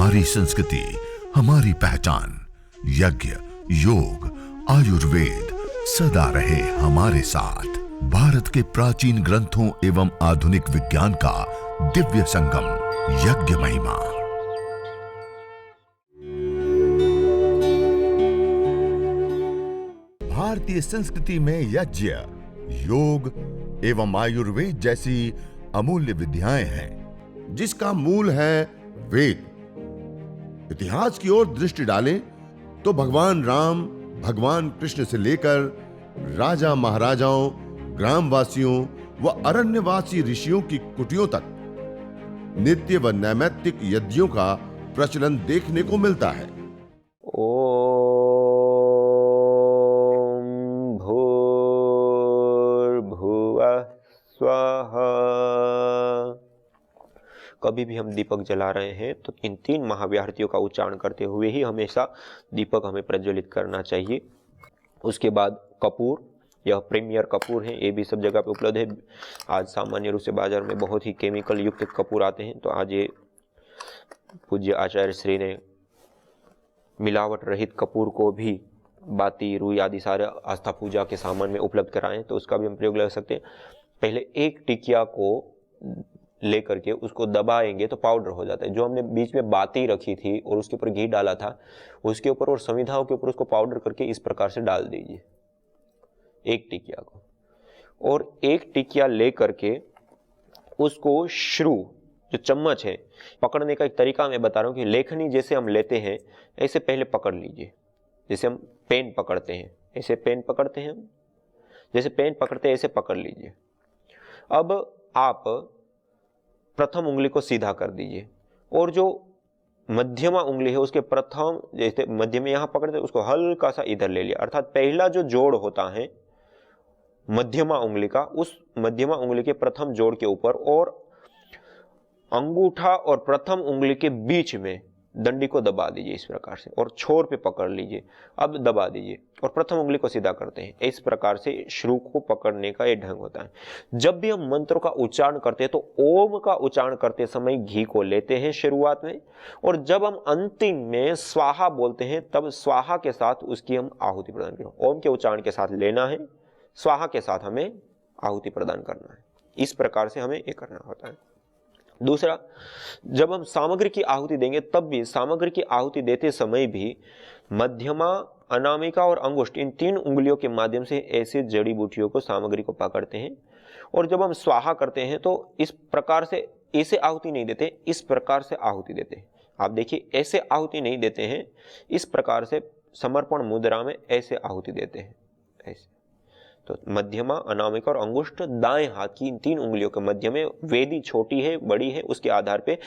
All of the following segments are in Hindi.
हमारी संस्कृति, हमारी पहचान। यज्ञ, योग, आयुर्वेद सदा रहे हमारे साथ। भारत के प्राचीन ग्रंथों एवं आधुनिक विज्ञान का दिव्य संगम, यज्ञ महिमा। भारतीय संस्कृति में यज्ञ, योग एवं आयुर्वेद जैसी अमूल्य विद्याएं हैं, जिसका मूल है वेद। इतिहास की ओर दृष्टि डालें तो भगवान राम, भगवान कृष्ण से लेकर राजा महाराजाओं, ग्रामवासियों व अरण्यवासी ऋषियों की कुटियों तक नित्य व नैमित्तिक यज्ञों का प्रचलन देखने को मिलता है। कभी भी हम दीपक जला रहे हैं तो इन 3 महाव्याहृतियों का उच्चारण करते हुए ही हमेशा दीपक हमें प्रज्वलित करना चाहिए। उसके बाद कपूर, यह प्रीमियर कपूर है, ये भी सब जगह पे उपलब्ध है। आज सामान्य रूप से बाजार में बहुत ही केमिकल युक्त कपूर आते हैं, तो आज ये पूज्य आचार्य श्री ने मिलावट रहित कपूर को भी बाती, रुई आदि सारे आस्था पूजा के सामान में उपलब्ध कराएं, तो उसका भी हम प्रयोग लगा सकते हैं। पहले एक टिकिया को लेकर के उसको दबाएंगे तो पाउडर हो जाता है। जो हमने बीच में बाती रखी थी और उसके ऊपर घी डाला था, उसके ऊपर और संविधाओं के ऊपर उसको पाउडर करके इस प्रकार से डाल दीजिए एक टिकिया को। और एक टिकिया लेकर के उसको श्रु, जो चम्मच है, पकड़ने का एक तरीका मैं बता रहा हूं कि लेखनी जैसे हम लेते हैं ऐसे पहले पकड़ लीजिए। जैसे हम पेन पकड़ते हैं, ऐसे पेन पकड़ते हैं हम, जैसे पेन पकड़ते हैं ऐसे पकड़ लीजिए। अब आप प्रथम उंगली को सीधा कर दीजिए और जो मध्यमा उंगली है उसके प्रथम, जैसे मध्य में यहां पकड़ते उसको हल्का सा इधर ले लिया। अर्थात पहला जो जोड़ होता है मध्यमा उंगली का, उस मध्यमा उंगली के प्रथम जोड़ के ऊपर और अंगूठा और प्रथम उंगली के बीच में डंडी को दबा दीजिए इस प्रकार से, और छोर पे पकड़ लीजिए। अब दबा दीजिए और प्रथम उंगली को सीधा करते हैं। इस प्रकार से श्रु को पकड़ने का ये ढंग होता है। जब भी हम मंत्रों का उच्चारण करते हैं तो ओम का उच्चारण करते समय घी को लेते हैं शुरुआत में, और जब हम अंतिम में स्वाहा बोलते हैं तब स्वाहा के साथ उसकी हम आहुति प्रदान करें। ओम के उच्चारण के साथ लेना है, स्वाहा के साथ हमें आहुति प्रदान करना है। इस प्रकार से हमें ये करना होता है। दूसरा, जब हम सामग्री की आहुति देंगे तब भी सामग्री की आहुति देते समय भी मध्यमा, अनामिका और अंगुष्ठ, इन 3 उंगलियों के माध्यम से ऐसे जड़ी बूटियों को, सामग्री को पकड़ते हैं। और जब हम स्वाहा करते हैं तो इस प्रकार से ऐसे आहुति नहीं देते, इस प्रकार से आहुति देते हैं। आप देखिए, ऐसे आहुति नहीं देते हैं, इस प्रकार से समर्पण मुद्रा में ऐसे आहुति देते हैं, ऐसे। तो मध्यमा, अनामिका और अंगुष्ठ दाएं हाथ की इन 3 उंगलियों के मध्य में, वेदी छोटी है बड़ी है उसके आधार पे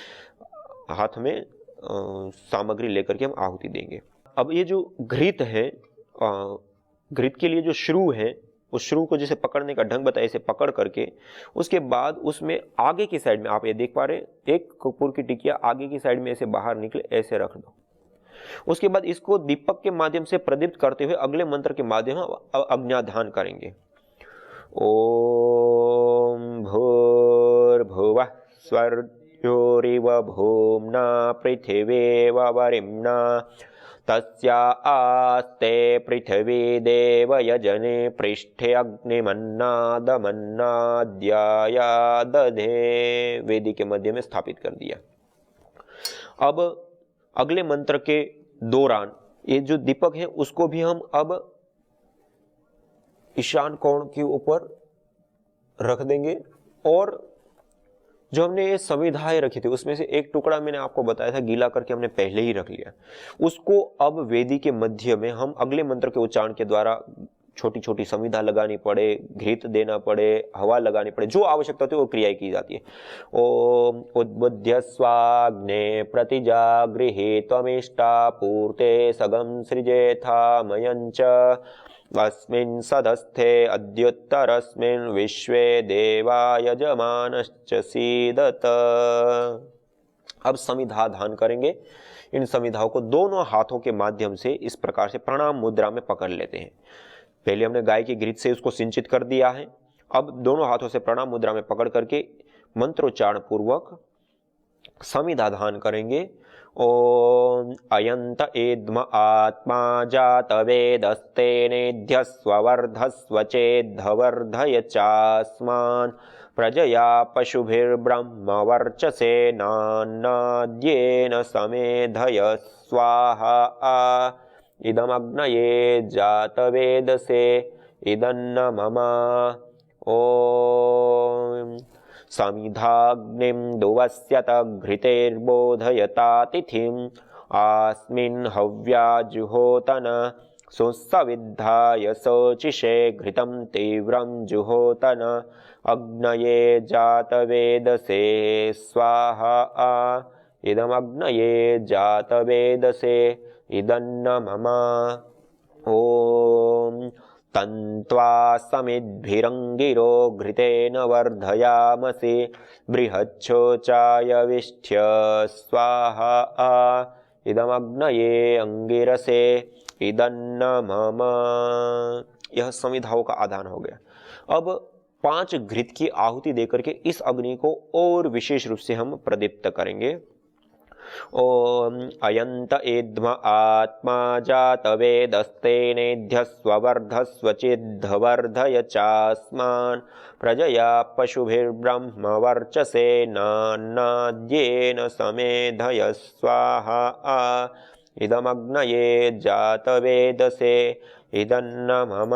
हाथ में सामग्री लेकर के हम आहुति देंगे। अब ये जो घृत है, घृत के लिए जो श्रु है, उस श्रु को जैसे पकड़ने का ढंग बताया, ऐसे पकड़ करके उसके बाद उसमें आगे की साइड में, आप ये देख पा रहे हैं, एक कपूर की टिकिया आगे की साइड में ऐसे बाहर निकले, ऐसे रख दो। उसके बाद इसको दीपक के माध्यम से प्रदीप्त करते हुए अगले मंत्र के माध्यम अग्न्याधान करेंगे। ओम भूर्भुवः स्वर्योरिव भूम्ना पृथिवीव वरिम्ना तस्या आस्ते पृथ्वी देव यजने पृष्ठे अग्निमन्नादमन्नाद्याया दधे। वेदी के मध्य में स्थापित कर दिया। अब अगले मंत्र के दौरान ये जो दीपक है उसको भी हम अब ईशान कोण के ऊपर रख देंगे, और जो हमने ये संविधाएं रखी थी उसमें से एक टुकड़ा मैंने आपको बताया था गीला करके हमने पहले ही रख लिया, उसको अब वेदी के मध्य में हम अगले मंत्र के उच्चारण के द्वारा छोटी छोटी संविधा लगानी पड़े, घृत देना पड़े, हवा लगानी पड़े, जो आवश्यकता होती है वो क्रियाएं की जाती है। ओम उद्बुद्ध्य स्वाग्ने प्रतिजागृहे त्वमिष्टा पूर्ते सगम सृजेथा मयंच अस्मिन् सदस्थे अद्युत्तरस्मिन् विश्वे देवा यजमानश्च सीदत। अब संविधा धान करेंगे। इन संविधाओं को दोनों हाथों के माध्यम से इस प्रकार से प्रणाम मुद्रा में पकड़ लेते हैं। पहले हमने गाय की घृत से उसको सिंचित कर दिया है, अब दोनों हाथों से प्रणाम मुद्रा में पकड़ करके मंत्रोच्चारण पूर्वक समिधाधान करेंगे। ओम अयंत एद्म आत्मा जातवेदस्तेनेध्यस्वर्धस्व चेद्धवर्धय चास्मान् प्रजया पशुभिर्ब्रह्म वर्चसेनान्नाद्येन समेधय स्वाहा। इदमग्नये जातवेदसे इदन्न मम। ओम समिधाग्निं दुवस्यत घृतेर्बोधयतातिथिम् आस्मिन् हव्याजुहोतन सुसविद्धाय शोचिषे घृतं तीव्रं जुहोतन अग्नये जातवेदसे स्वाहा। इदमग्नये जातवेदसे इदन्न मम। ओम तन्त्वा समिद्भिरङ्गिरो घृतेन वर्धयामसि बृहच्छोचाय विष्ठ्य स्वाहा। इदमग्नये अंगिरसे इदन्न मम। यह समिधाओं का आधान हो गया। अब 5 घृत की आहुति देकर के इस अग्नि को और विशेष रूप से हम प्रदीप्त करेंगे। ओम अयंत एद्म आत्मा जातवेदस्तेनेध्यस्वर्धस्व चेद्धवर्धय चास्मान् प्रजया पशुभिर्ब्रह्म वर्चसेनान्नाद्येन समेधय स्वाहा। इदमग्नये जातवेदसे इदन्न मम।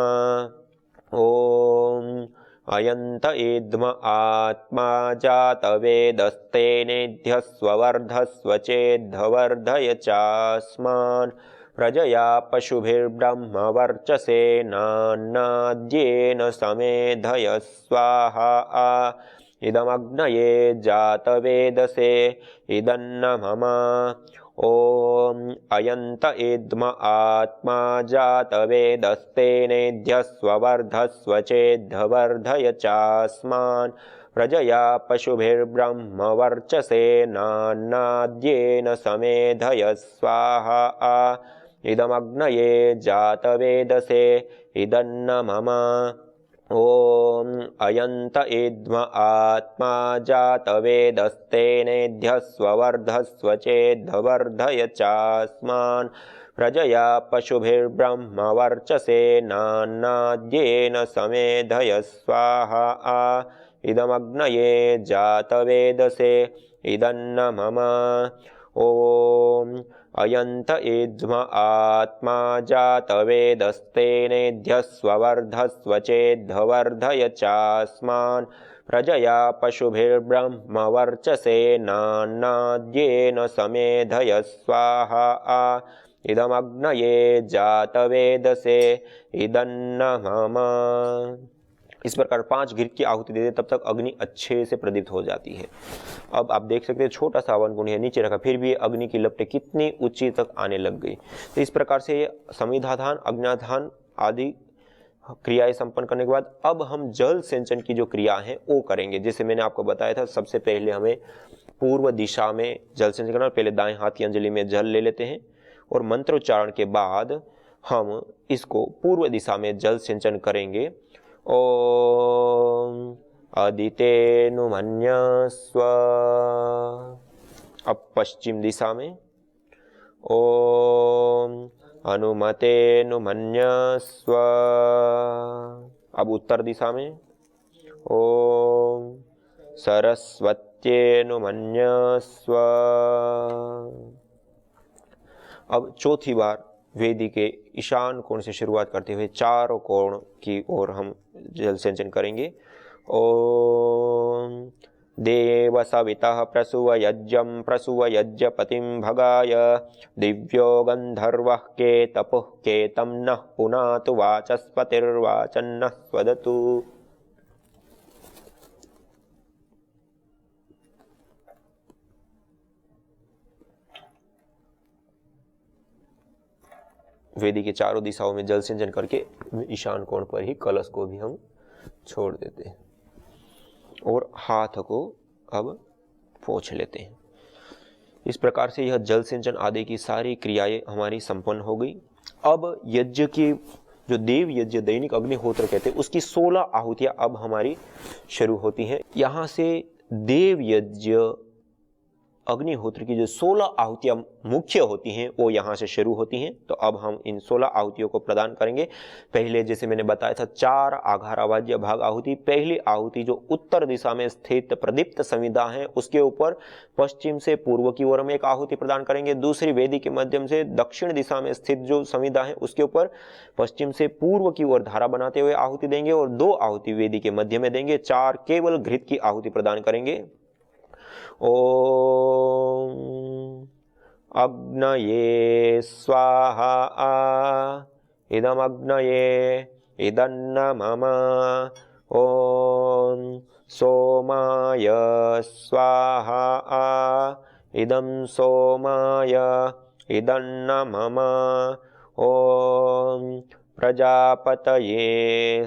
ओम अयंत एद्म आत्मा जातवेदस्तेनेध्यस्वर्धस्व चेद्धवर्धय चास्मान् प्रजया पशुभिर्ब्रह्म वर्चसेनान्नाद्येन समेधय स्वाहा। इदमग्नये जातवेदसे इदन्न मम। ओम अयंत एद्म आत्मा जातवेदस्तेनेध्यस्वर्धस्व चेद्धवर्धय चास्मान् प्रजया पशुभिर्ब्रह्म वर्चसेनान्नाद्येन समेधय स्वाहा। इदमग्नये जातवेदसे इदन्न मम। ओम अयंत एद्म आत्मा जातवेदस्तेनेध्यस्वर्धस्व चेद्धवर्धय चास्मान् प्रजया पशुभिर्ब्रह्म वर्चसेनान्नाद्येन समेधय स्वाहा। इदमग्नये जातवेदसे इदन्न मम। ओम अयंत एद्म आत्मा जातवेदस्तेनेध्यस्वर्धस्व चेद्धवर्धय चास्मान् प्रजया पशुभिर्ब्रह्म वर्चसेनान्नाद्येन समेधय स्वाहा। इदमग्नये जातवेदसे इदन्न मम। इस प्रकार 5 घृत की आहुति दे दे, तब तक अग्नि अच्छे से प्रदीप्त हो जाती है। अब आप देख सकते हैं छोटा सा हवन कुंड है, नीचे रखा, फिर भी अग्नि की लपटें कितनी ऊंची तक आने लग गई। तो इस प्रकार से समिधाधान, अग्न्याधान आदि क्रियाएं संपन्न करने के बाद अब हम जल सिंचन की जो क्रिया है वो करेंगे। जैसे मैंने आपको बताया था, सबसे पहले हमें पूर्व दिशा में जल सिंचन करना। पहले दाएं हाथ की अंजलि में जल ले लेते हैं और मंत्रोच्चारण के बाद हम इसको पूर्व दिशा में जल सिंचन करेंगे। ओम अदितेनुमन्यस्व। अब पश्चिम दिशा में ओम अनुमतेनुमन्यस्व। अब उत्तर दिशा में ओम सरस्वत्येनुमन्यस्व। अब चौथी बार वेदी के ईशान कोण से शुरुआत करते हुए चारों कोण की ओर हम जल सिंचन करेंगे। ओम देव सवितः प्रसूवयज्ञं प्रसूवयज्ञपतिं भगाय दिव्यो गन्धर्वः केतपुः केतं नः पुनातु वाचस्पतिर्वाचन्नः स्वदतु। वेदी के चारों दिशाओं में जल सिंचन करके ईशान कोण पर ही कलश को भी हम छोड़ देते हैं और हाथ को अब पोंछ लेते हैं। इस प्रकार से यह जल सिंचन आदि की सारी क्रियाएं हमारी संपन्न हो गई। अब यज्ञ की जो देव यज्ञ दैनिक अग्निहोत्र कहते हैं उसकी 16 आहुतियां अब हमारी शुरू होती हैं। यहाँ से देव यज्ञ अग्निहोत्र की जो 16 आहुतियां मुख्य होती हैं वो यहाँ से शुरू होती हैं। तो अब हम इन 16 आहुतियों को प्रदान करेंगे। पहले जैसे मैंने बताया था 4 आघारावाज्य भाग आहुति। पहली आहुति जो उत्तर दिशा में स्थित प्रदीप्त संविदा है उसके ऊपर पश्चिम से पूर्व की ओर में एक आहुति प्रदान करेंगे। दूसरी वेदी के माध्यम से दक्षिण दिशा में स्थित जो संविदा है उसके ऊपर पश्चिम से पूर्व की ओर धारा बनाते हुए आहुति देंगे और 2 आहुति वेदी के मध्य में देंगे। 4 केवल घृत की आहुति प्रदान करेंगे। ओम अग्नये स्वाहा इदम अग्नये इदन्न मम। ओम सोमाय स्वाहा इदम सोमाय इदन्न मम। ओम प्रजापतये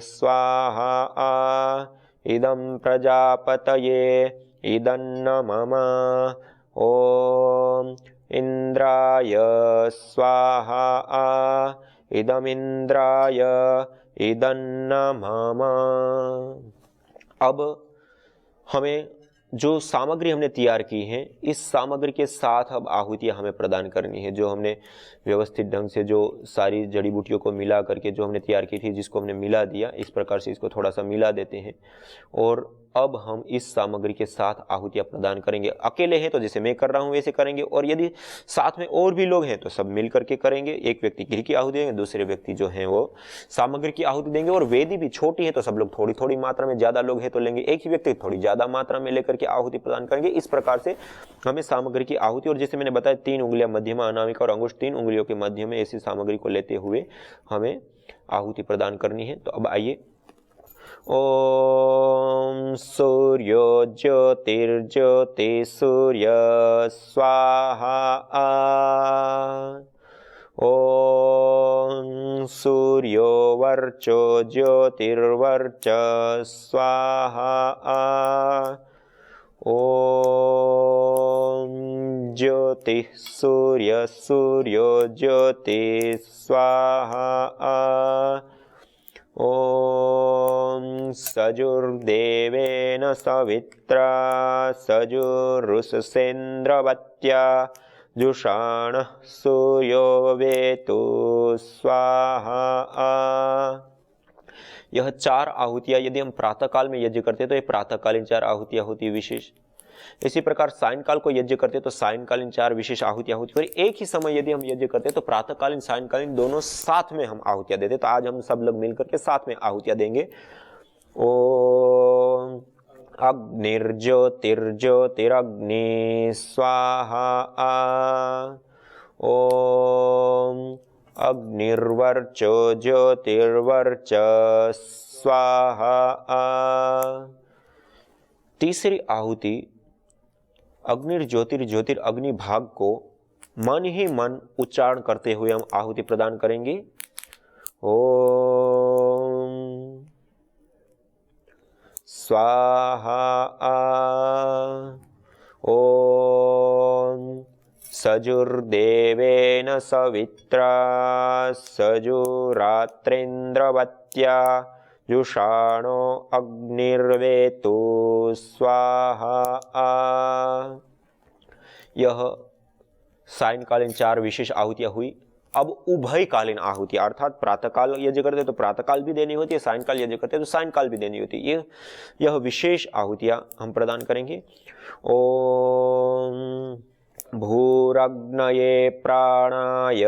स्वाहा इदम प्रजापतये इदन्न मम। ओम इंद्राय स्वाहा इदमिंद्राय इदन्न मम। अब हमें जो सामग्री हमने तैयार की है इस सामग्री के साथ अब आहुतियाँ हमें प्रदान करनी है। जो हमने व्यवस्थित ढंग से जो सारी जड़ी बूटियों को मिला करके जो हमने तैयार की थी जिसको हमने मिला दिया, इस प्रकार से इसको थोड़ा सा मिला देते हैं और अब हम इस सामग्री के साथ आहुतियाँ प्रदान करेंगे। अकेले हैं तो जैसे मैं कर रहा हूँ वैसे करेंगे और यदि साथ में और भी लोग हैं तो सब मिल करके करेंगे। एक व्यक्ति घी की आहुति देंगे, दूसरे व्यक्ति जो हैं वो सामग्री की आहुति देंगे। और वेदी भी छोटी है तो सब लोग थोड़ी थोड़ी मात्रा में, ज़्यादा लोग हैं तो लेंगे, एक ही व्यक्ति थोड़ी ज़्यादा मात्रा में लेकर के आहुति प्रदान करेंगे। इस प्रकार से हमें सामग्री की आहुति, और जैसे मैंने बताया 3 उंगलियां मध्यमा, अनामिका और अंगुष्ठ 3 उंगलियों के मध्य में ऐसी सामग्री को लेते हुए हमें आहुति प्रदान करनी है। तो अब आइए। ओम सूर्यो ज्योतिर्ज्योति सूर्य स्वाहा। ओम सूर्यो वर्चो ज्योतिर्वर्च स्वाहा। ओम ज्योति सूर्य सूर्यो ज्योति स्वाहा। ओम सजुर्देवेन सवित्रा सजुरुषसेन्द्रवत्या जुषाण सूर्यो वेतु स्वाहा। यह 4 आहुतियाँ यदि हम प्रातःकाल में यज्ञ करते तो ये प्रातःकालीन 4 आहुतियाँ होती विशेष। इसी प्रकार सायंकाल को यज्ञ करते तो सायंकालीन 4 विशेष आहुतियाँ होती। और एक ही समय यदि हम यज्ञ करते तो प्रातःकालीन सायंकालीन दोनों साथ में हम आहुतियाँ देते। तो आज हम सब लोग मिलकर के साथ में आहुतियाँ देंगे। ओम अग्निर्ज्योतिर्ज्योतिरग्नि स्वाहा। ओम अग्निर्वर्चो ज्योतिर्वर्च स्वाहा। तीसरी आहुति अग्निर्ज्योतिर्ज्योतिर अग्नि भाग को मन ही मन उच्चारण करते हुए हम आहुति प्रदान करेंगे। ओम स्वाहा। ओम सजुर्देवेन सवित्रा सजुरात्रेन्द्रवत्या जुषाणो अग्निर्वेतु स्वाहा। यह सायंकालीन 4 विशेष आहुतियाँ हुई। अब उभयकालीन आहुति अर्थात प्रातःकाल यज्ञ करते तो प्रातःकाल भी देनी होती है, सायंकाल यज्ञ करते तो सायंकाल भी देनी होती है। यह विशेष आहुतियाँ हम प्रदान करेंगे। ओम भूरग्नये प्राणाय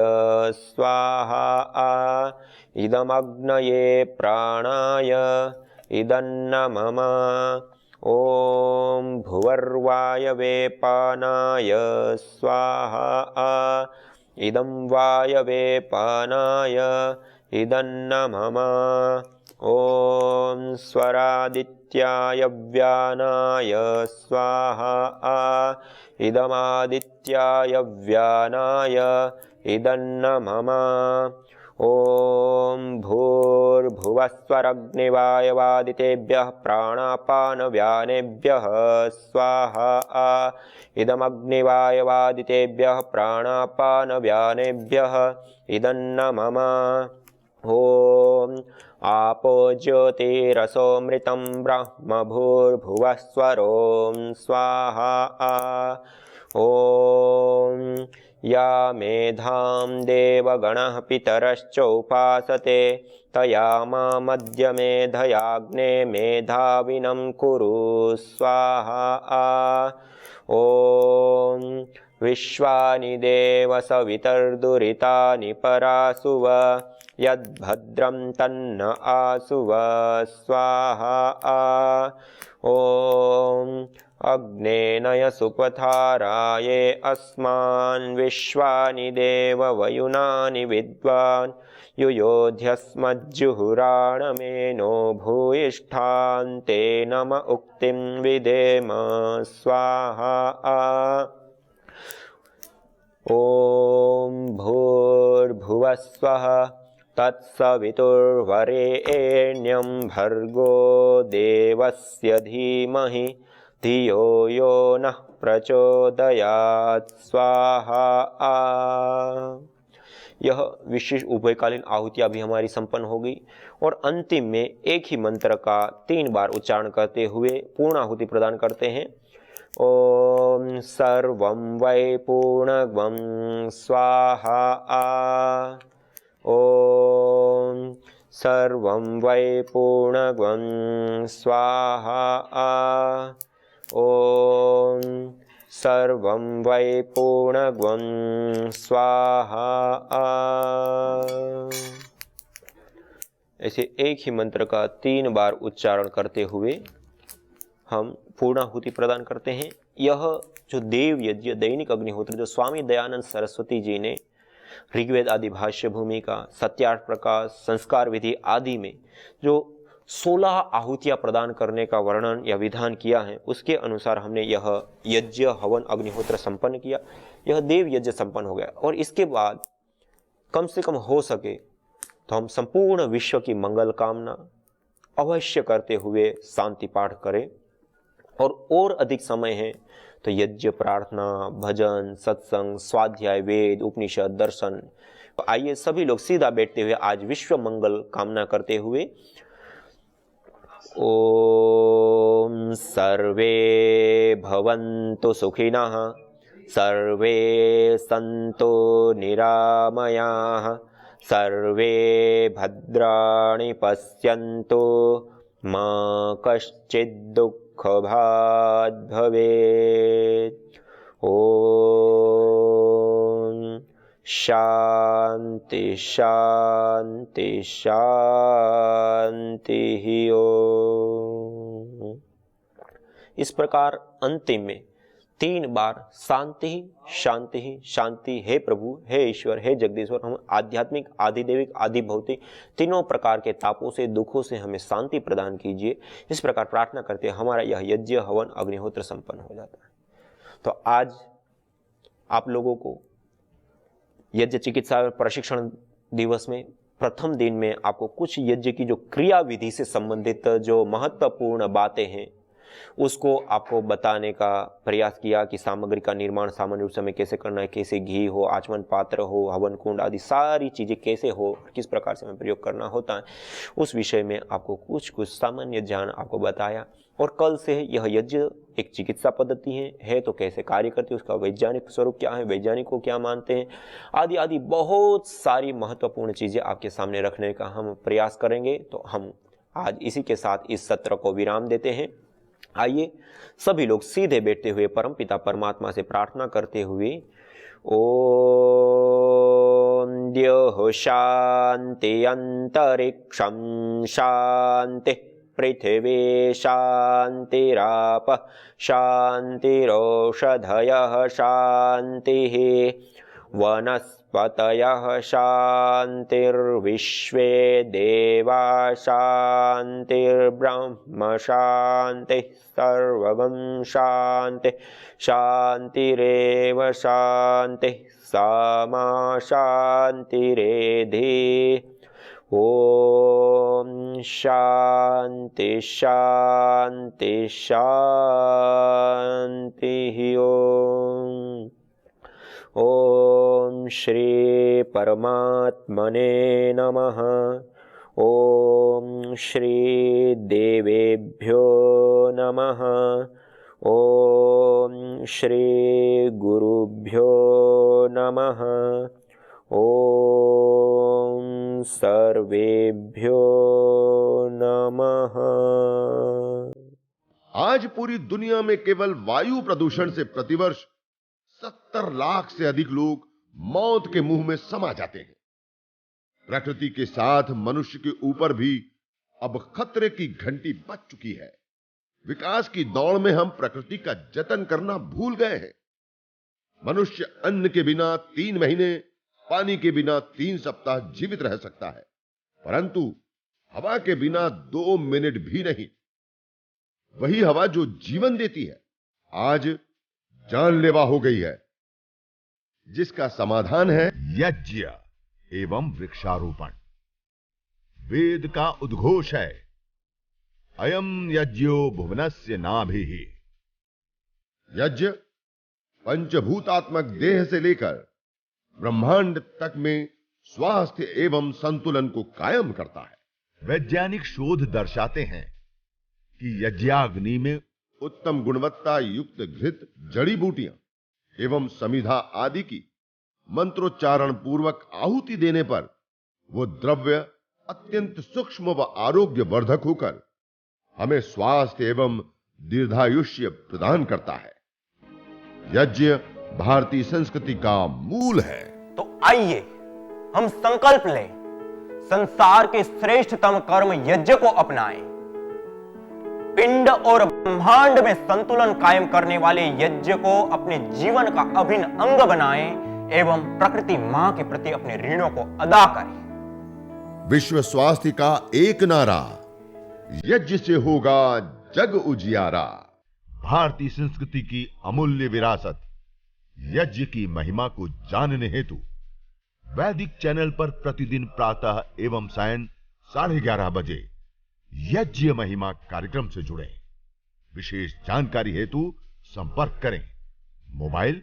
स्वाहा। इदमग्नये प्राणाय इदन्न मम। ओम भुवर्वायवे पानाय स्वाहा। इदं वायवे पानाय इदन्न मम। ओम स्वरादित्याय व्यानाय स्वाहा। इदमादित्याय व्यानाय इदन्न मम। ओम भूर्भुवस्वरग्निवायवादितेभ्यः प्राणापानव्यानेभ्यः स्वाहा। इदमग्निवायवादितेभ्यः प्राणापानव्यानेभ्यः इदन्न मम। ओम आपो ज्योतिरसोमृतं ब्रह्म भूर्भुवस्वरों स्वाहा। ॐ या मेधां देवगणः पितरश्च उपासते तया मामद्य मेधयाग्ने मेधाविनं कुरु स्वाहा। ॐ विश्वानि देव सवितर्दुरितानि परासुव यद्भद्रं तन्न आसुव स्वाहा। ॐ अग्नेनय सुपथाराये अस्मान् विश्वानि देव वयुनानि विद्वान् युयोध्यस्मज्जुहुराणमेनो भूयिष्ठान्ते नम उक्तिं विधेम स्वाहा। ॐ भूर्भुवस्वः तत्सवितुर्वरेण्यं भर्गो देवस्य धीमहि धियो यो नः प्रचोदयात् स्वाहा। यह विशेष उभयकालीन आहुतियाँ भी हमारी संपन्न हो गई और अंतिम में एक ही मंत्र का 3 बार उच्चारण करते हुए पूर्णाहुति प्रदान करते हैं। ओम सर्वं वै पूर्णगं स्वाहा। ओम सर्वं वै पूर्णगं स्वाहा। ओम सर्वं वै पूर्णगं स्वाहा। ऐसे एक ही मंत्र का 3 बार उच्चारण करते हुए हम पूर्णाहुति प्रदान करते हैं। यह जो देव यज्ञ दैनिक अग्निहोत्र जो स्वामी दयानंद सरस्वती जी ने ऋग्वेद आदि भाष्य भूमिका, सत्यार्थ प्रकाश, संस्कार विधि आदि में जो 16 आहुतियां प्रदान करने का वर्णन या विधान किया है, उसके अनुसार हमने यह यज्ञ हवन अग्निहोत्र संपन्न किया। यह देव यज्ञ संपन्न हो गया और इसके बाद कम से कम हो सके तो हम संपूर्ण विश्व की मंगल कामना अवश्य करते हुए शांति पाठ करें और अधिक समय है तो यज्ञ, प्रार्थना, भजन, सत्संग, स्वाध्याय, वेद, उपनिषद, दर्शन। तो आइए सभी लोग सीधा बैठते हुए आज विश्व मंगल कामना करते हुए ओम सर्वे भवन्तु सुखिनः सर्वे सन्तु निरामयाः सर्वे भद्राणि पश्यन्तु मा कश्चित् दुःखभाग् भवेत्। ओम शांति शांति शांति ओम। इस प्रकार अंतिम में 3 बार शांति शांति शांति, हे प्रभु, हे ईश्वर, हे जगदीश्वर, हम आध्यात्मिक, आधिदैविक, आदि भौतिक तीनों प्रकार के तापों से, दुखों से हमें शांति प्रदान कीजिए। इस प्रकार प्रार्थना करते हमारा यह यज्ञ हवन अग्निहोत्र संपन्न हो जाता है। तो आज आप लोगों को यज्ञ चिकित्सा प्रशिक्षण दिवस में प्रथम दिन में आपको कुछ यज्ञ की जो क्रिया विधि से संबंधित जो महत्वपूर्ण बातें हैं उसको आपको बताने का प्रयास किया कि सामग्री का निर्माण सामान्य रूप से हमें कैसे करना है, कैसे घी हो, आचमन पात्र हो, हवन कुंड आदि सारी चीज़ें कैसे हो, किस प्रकार से हमें प्रयोग करना होता है, उस विषय में आपको कुछ सामान्य ज्ञान आपको बताया। और कल से यह यज्ञ एक चिकित्सा पद्धति है तो कैसे कार्य करती है, उसका वैज्ञानिक स्वरूप क्या है, वैज्ञानिक को क्या मानते हैं, आदि आदि बहुत सारी महत्वपूर्ण चीज़ें आपके सामने रखने का हम प्रयास करेंगे। तो हम आज इसी के साथ इस सत्र को विराम देते हैं। आइए सभी लोग सीधे बैठते हुए परमपिता परमात्मा से प्रार्थना करते हुए ओम द्योः शान्ति अंतरिक्षं शान्ति पृथिवी शान्तिरापः शान्तिरोषधयः शान्तिः वनस्पतयः शान्तिर्विश्वे देवा शान्तिर्ब्रह्म शान्तिः सर्वगं शान्तिः शान्तिरेव शान्तिः सामा शान्तिरेधि। ओम शान्ति शान्ति शान्ति ओम। ओम श्री परमात्मने नमः। ओम श्री देवेभ्यो नमः। ओम श्री गुरुभ्यो नमः। ओम सर्वेभ्यो नमः। आज पूरी दुनिया में केवल वायु प्रदूषण से प्रतिवर्ष 70 लाख से अधिक लोग मौत के मुंह में समा जाते हैं। प्रकृति के साथ मनुष्य के ऊपर भी अब खतरे की घंटी बज चुकी है। विकास की दौड़ में हम प्रकृति का जतन करना भूल गए हैं। मनुष्य अन्न के बिना 3 महीने, पानी के बिना 3 सप्ताह जीवित रह सकता है, परंतु हवा के बिना 2 मिनट भी नहीं। वही हवा जो जीवन देती है आज जानलेवा हो गई है, जिसका समाधान है यज्ञ एवं वृक्षारोपण। वेद का उद्घोष है, अयं यज्ञो भुवनस्य नाभिः। यज्ञ पंचभूतात्मक देह से लेकर ब्रह्मांड तक में स्वास्थ्य एवं संतुलन को कायम करता है। वैज्ञानिक शोध दर्शाते हैं कि यज्ञाग्नि में उत्तम गुणवत्ता युक्त घृत, जड़ी बूटियां एवं समिधा आदि की मंत्रोच्चारण पूर्वक आहुति देने पर वो द्रव्य अत्यंत सूक्ष्म व आरोग्य वर्धक होकर हमें स्वास्थ्य एवं दीर्घायुष्य प्रदान करता है। यज्ञ भारतीय संस्कृति का मूल है। तो आइए हम संकल्प लें, संसार के श्रेष्ठतम कर्म यज्ञ को अपनाएं। पिंड और ब्रह्मांड में संतुलन कायम करने वाले यज्ञ को अपने जीवन का अभिन्न अंग बनाएं एवं प्रकृति मां के प्रति अपने ऋणों को अदा करें। विश्व स्वास्थ्य का एक नारा, यज्ञ से होगा जग उजियारा। भारतीय संस्कृति की अमूल्य विरासत यज्ञ की महिमा को जानने हेतु वैदिक चैनल पर प्रतिदिन प्रातः एवं सायं 11:30 बजे यज्ञ महिमा कार्यक्रम से जुड़े। विशेष जानकारी हेतु संपर्क करें। मोबाइल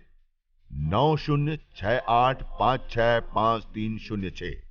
9068565306।